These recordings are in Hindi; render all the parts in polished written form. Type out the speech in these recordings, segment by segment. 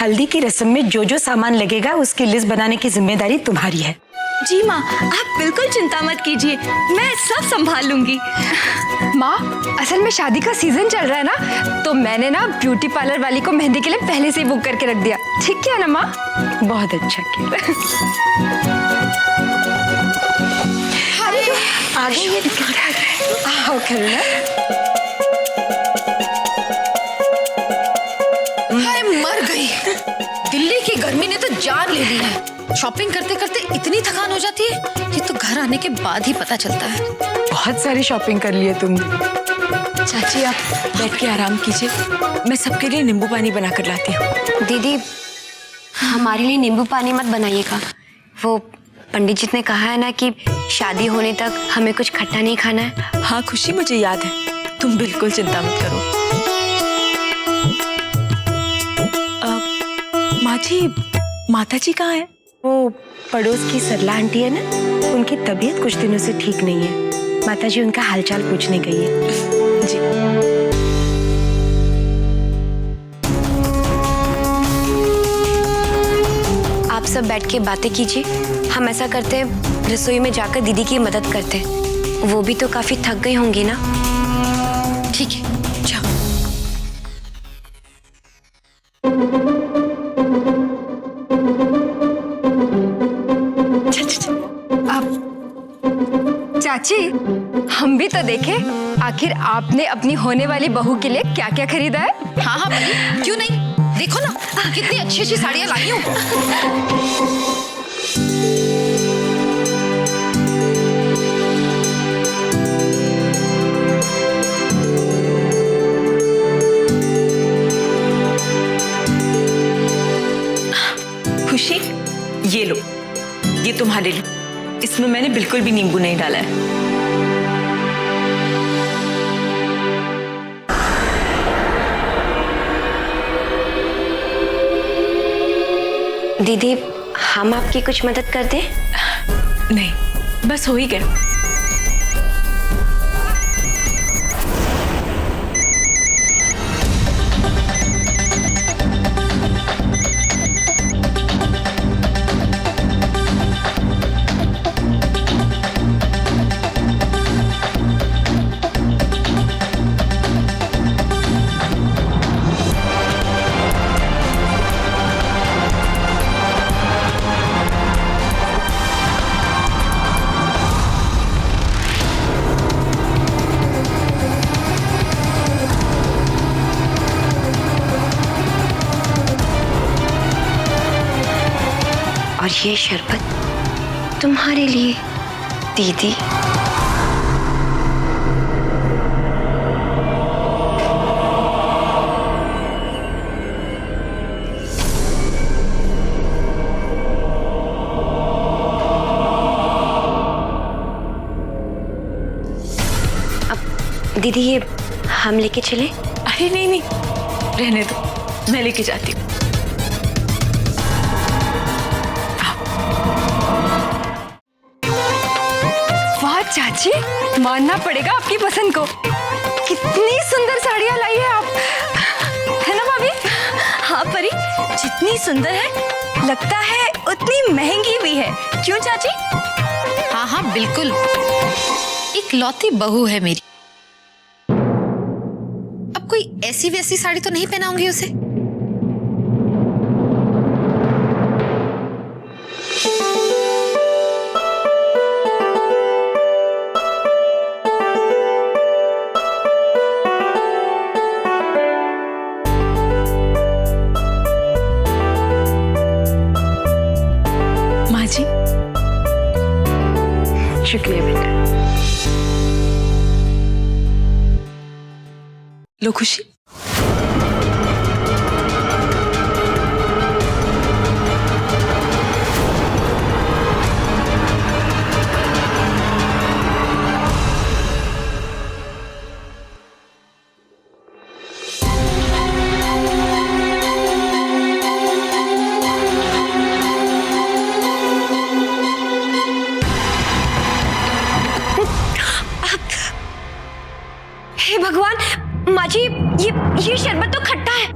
हल्दी की रस्म में जो जो सामान लगेगा उसकी लिस्ट बनाने की जिम्मेदारी तुम्हारी है। जी माँ, आप बिल्कुल चिंता मत कीजिए, मैं सब संभाल लूंगी। माँ, असल में शादी का सीजन चल रहा है ना, तो मैंने ना ब्यूटी पार्लर वाली को मेहंदी के लिए पहले से ही बुक करके रख दिया। ठीक किया ना माँ? बहुत अच्छा किया। अरे आगे ये आओ करुणा। हाय मर गई, दिल्ली की गर्मी ने तो जान ले ली है। शॉपिंग करते करते इतनी थकान हो जाती है, ये तो घर आने के बाद ही पता चलता है। बहुत सारी शॉपिंग कर ली है तुमने। चाची आप बैठ के आराम कीजिए, मैं सबके लिए नींबू पानी बना कर लाती हूँ। दीदी, हमारे लिए नींबू पानी मत बनाइएगा। वो पंडित जी ने कहा है ना कि शादी होने तक हमें कुछ खट्टा नहीं खाना है। हाँ खुशी, मुझे याद है, तुम बिल्कुल चिंता मत करो। माँ जी, माता जी कहाँ है? वो पड़ोस की सरला आंटी है ना, उनकी तबीयत कुछ दिनों से ठीक नहीं है। माताजी उनका हालचाल पूछने गई है। जी। आप सब बैठ के बातें कीजिए। हम ऐसा करते हैं, रसोई में जाकर दीदी की मदद करते हैं। वो भी तो काफी थक गई होंगी ना। ठीक है, जाओ। चाची, हम भी तो देखें आखिर आपने अपनी होने वाली बहू के लिए क्या क्या खरीदा है। हाँ हाँ परी, क्यों नहीं, देखो ना कितनी अच्छी अच्छी साड़ियाँ लाई हूँ। खुशी, ये लो, ये तुम्हारे लिए। इसमें मैंने बिल्कुल भी नींबू नहीं डाला है। दीदी, हम आपकी कुछ मदद कर दें? नहीं, बस हो ही गया। और ये शरबत तुम्हारे लिए दीदी। अब दीदी, ये हम लेके चले? अरे नहीं नहीं, रहने दो, मैं लेके जाती हूँ। चाची, मानना पड़ेगा आपकी पसंद को। कितनी सुंदर साड़ियाँ लाई है आप, है ना भाभी? हाँ परी, जितनी सुंदर है लगता है उतनी महंगी भी है। क्यों चाची? हाँ हाँ बिल्कुल, एक लौती बहू है मेरी। अब कोई ऐसी वैसी साड़ी तो नहीं पहनाऊंगी उसे। शुक्रिया बेटा। लो खुशी। हे भगवान, माँ जी, ये शरबत तो खट्टा है।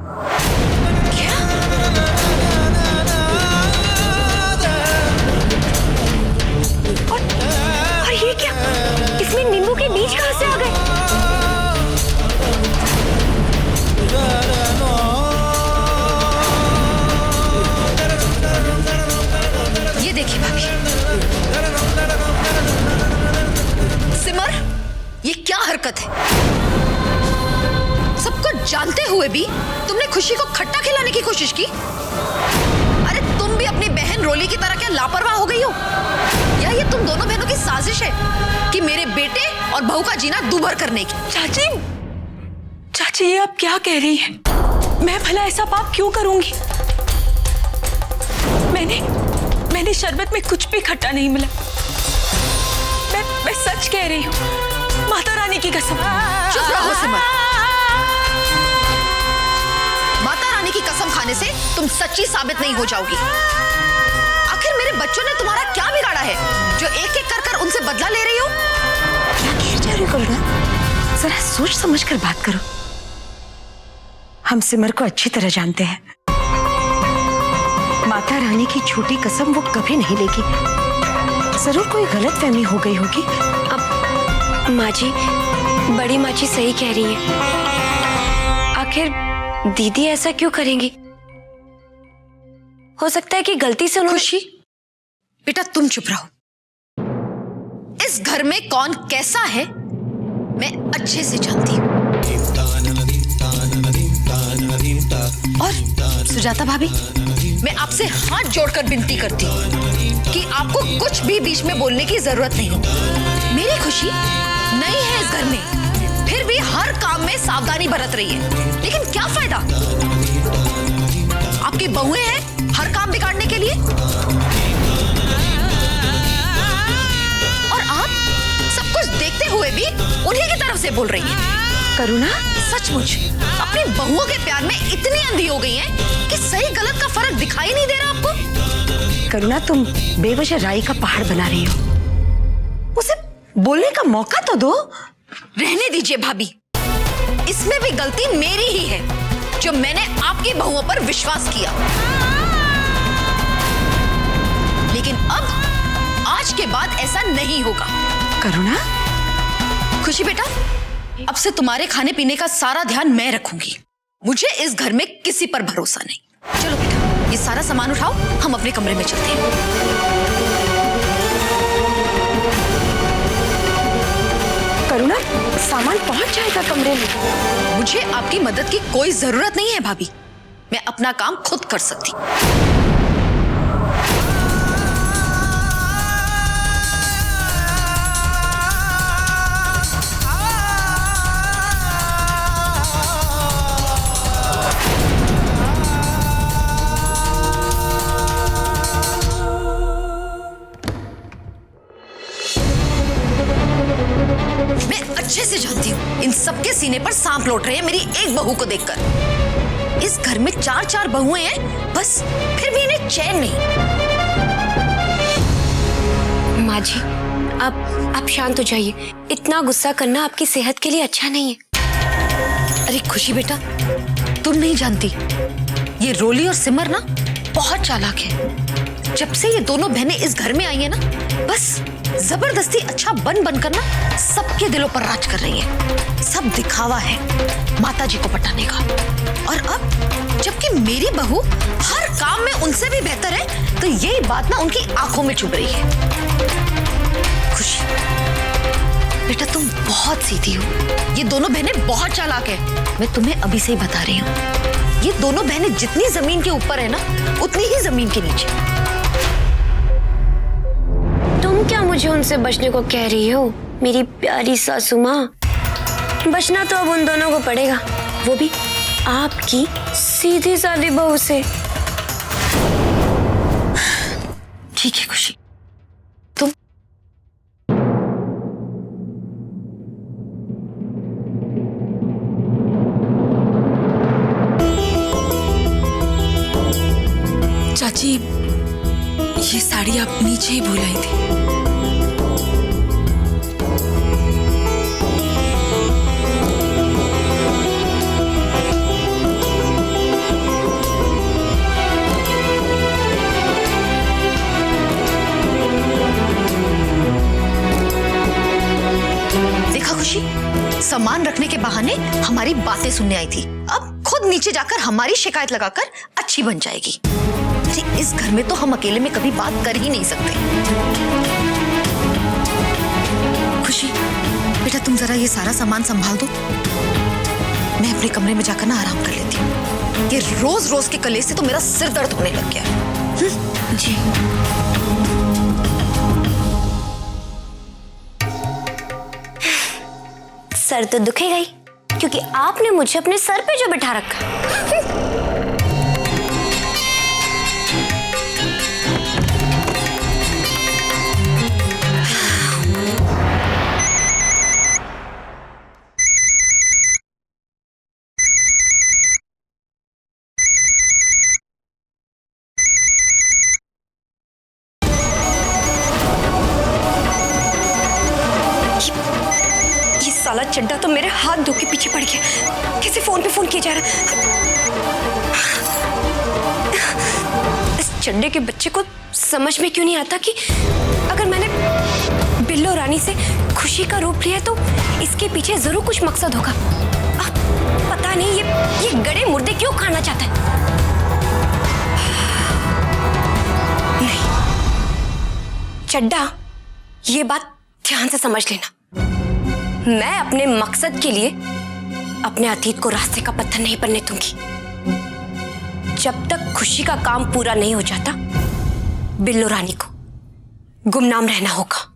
क्या? हरकत है। सब कुछ जानते हुए भी तुमने खुशी को खट्टा खिलाने की कोशिश की। अरे तुम भी अपनी बहन रोली की तरह क्या लापरवाह हो गई हो? या ये तुम दोनों बहनों की साजिश है कि मेरे बेटे और बहू का जीना दूभर करने की? चाची, चाची ये आप क्या कह रही हैं? मैं भला ऐसा पाप क्यों करूंगी? मैंने शरबत में कुछ भी खट्टा नहीं मिला। मैं सच कह रही हूँ, माता रानी की कसम। चुप रहो सिमर। माता रानी की कसम खाने से तुम सच्ची साबित नहीं हो जाओगी। आखिर मेरे बच्चों ने तुम्हारा क्या बिगाड़ा है जो एक एक कर उनसे बदला ले रही हो? क्या कह जा रही हो गुलगा? जरा सोच समझ कर बात करो। हम सिमर को अच्छी तरह जानते हैं। माता रानी की झूठी कसम वो कभी नहीं लेगी। जरूर कोई गलतफहमी हो गई होगी। अब माँ जी, बड़ी माँ जी सही कह रही है। आखिर दीदी ऐसा क्यों करेंगी? हो सकता है कि गलती से उन्होंने। खुशी, बेटा तुम चुप रहो। इस घर में कौन कैसा है मैं अच्छे से जानती हूँ। और सुजाता भाभी, मैं आपसे हाथ जोड़कर विनती करती हूँ कि आपको कुछ भी बीच में बोलने की जरूरत नहीं। मेरी खुशी नहीं है इस घर में, फिर भी हर काम में सावधानी बरत रही है। लेकिन क्या फायदा? आपकी बहुएं हैं हर काम बिगाड़ने के लिए, और आप सब कुछ देखते हुए भी उन्हीं की तरफ से बोल रही हैं। करुणा, सचमुच अपनी बहुओं के प्यार में इतनी अंधी हो गई हैं कि सही गलत का फर्क दिखाई नहीं दे रहा आपको। करुणा तुम बेवजह राई का पहाड़ बना रही हो। उसे बोलने का मौका तो दो। रहने दीजिए भाभी, इसमें भी गलती मेरी ही है जो मैंने आपकी बहुओं पर विश्वास किया। लेकिन अब आज के बाद ऐसा नहीं होगा। करुणा, खुशी बेटा, अब से तुम्हारे खाने पीने का सारा ध्यान मैं रखूंगी। मुझे इस घर में किसी पर भरोसा नहीं। चलो बेटा, ये सारा सामान उठाओ, हम अपने कमरे में चलते हैं। करुणा, सामान पहुंच जाएगा कमरे में। मुझे आपकी मदद की कोई जरूरत नहीं है भाभी, मैं अपना काम खुद कर सकती। अच्छे से जानती हूँ इन सबके सीने पर सांप लौट रहे हैं मेरी एक बहू को देखकर। इस घर में 4-4 बहुएं हैं, बस फिर भी इन्हें चैन नहीं। माँ जी, आप शांत हो जाइए। इतना गुस्सा करना आपकी सेहत के लिए अच्छा नहीं है। अरे खुशी बेटा, तुम नहीं जानती, ये रोली और सिमर ना बहुत चालाक है। जब से ये दोनों बहनें इस घर में आई है ना, बस जबरदस्ती अच्छा बनकर ना सबके दिलों पर राज कर रही है। सब दिखावा है माता जी को पटाने का। और अब जबकि मेरी बहू हर काम में उनसे भी बेहतर है, तो ये बात ना उनकी आंखों में चुभ रही है। खुशी बेटा, तुम बहुत सीधी हो। ये दोनों बहनें बहुत चालाक है। मैं तुम्हें अभी से ही बता रही हूँ, ये दोनों बहनें जितनी जमीन के ऊपर है ना, उतनी ही जमीन के नीचे। तुम क्या मुझे उनसे बचने को कह रही हो, मेरी प्यारी सासू माँ? बचना तो अब उन दोनों को पड़ेगा, वो भी आपकी सीधी सादी बहू से। ठीक है खुशी, तुम चाची, ये साड़ी आप नीचे ही भूल आई थी। देखा खुशी, सामान रखने के बहाने हमारी बातें सुनने आई थी, अब खुद नीचे जाकर हमारी शिकायत लगाकर अच्छी बन जाएगी। इस घर में तो हम अकेले में कभी बात कर ही नहीं सकते। खुशी बेटा, तुम जरा ये सारा सामान संभाल दो, मैं अपने कमरे में जाकर ना आराम कर लेती हूँ। ये रोज रोज के कलेश से तो मेरा सिर दर्द होने लग गया है। जी। सर तो दुखेगा ही, क्योंकि आपने मुझे अपने सर पे जो बिठा रखा। साला चड्डा तो मेरे हाथ धो के पीछे पड़ गया। कैसे फोन पे फोन किया जा रहा है? इस चड्डे के बच्चे को समझ में क्यों नहीं आता कि अगर मैंने बिल्लो रानी से खुशी का रूप लिया तो इसके पीछे जरूर कुछ मकसद होगा। पता नहीं ये गड़े मुर्दे क्यों खाना चाहता है। नहीं चड्डा, ये बात ध्यान से समझ लेना। मैं अपने मकसद के लिए अपने अतीत को रास्ते का पत्थर नहीं बनने दूंगी। जब तक खुशी का काम पूरा नहीं हो जाता, बिल्लो रानी को गुमनाम रहना होगा।